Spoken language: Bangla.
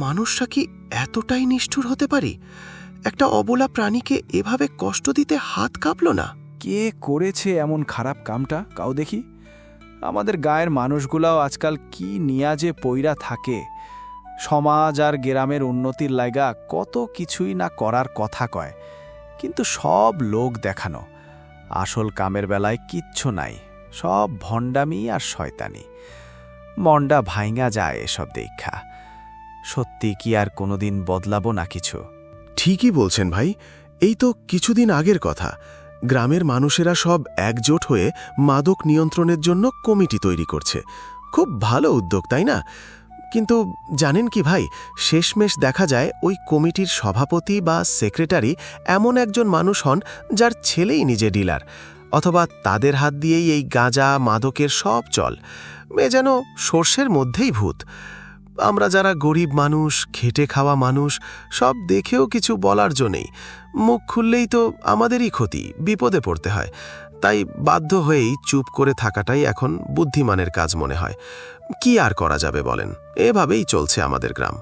মানুষরা কি এতটাই নিষ্ঠুর হতে পারি? একটা অবলা প্রাণীকে এভাবে কষ্ট দিতে হাত কাঁপল না? কে করেছে এমন খারাপ কামটা কাউ দেখি? আমাদের গায়ের মানুষগুলাও আজকাল কি নিয়া যে পইরা থাকে। সমাজ আর গ্রামের উন্নতির লাইগা কত কিছুই না করার কথা কয়, কিন্তু সব লোক দেখানো। আসল কামের বেলায় কিচ্ছু নাই, সব ভণ্ডামি আর শয়তানি। মনটা ভাইঙা যায় এসব দেখা। সত্যি কি আর কোনোদিন বদলাবো না কিছু? ঠিকই বলছেন ভাই। এই তো কিছুদিন আগের কথা, গ্রামের মানুষেরা সব একজোট হয়ে মাদক নিয়ন্ত্রণের জন্য কমিটি তৈরি করছে। খুব ভালো উদ্যোগ, তাই না? কিন্তু জানেন কি ভাই, শেষমেশ দেখা যায় ওই কমিটির সভাপতি বা সেক্রেটারি এমন একজন মানুষ হন যার ছেলেই নিজে ডিলার, অথবা তাদের হাত দিয়েই এই গাঁজা মাদকের সব চল। যেন সর্ষের মধ্যেই ভূত। আমরা যারা গরিব মানুষ, খেটে খাওয়া মানুষ, সব দেখেও কিছু বলার জো নেই। মুখ খুললেই তো আমাদেরই ক্ষতি, বিপদে পড়তে হয়। তাই বাধ্য হয়েই চুপ করে থাকাটাই এখন বুদ্ধিমানের কাজ মনে হয়। কি আর করা যাবে বলেন? এভাবেই চলছে আমাদের গ্রাম।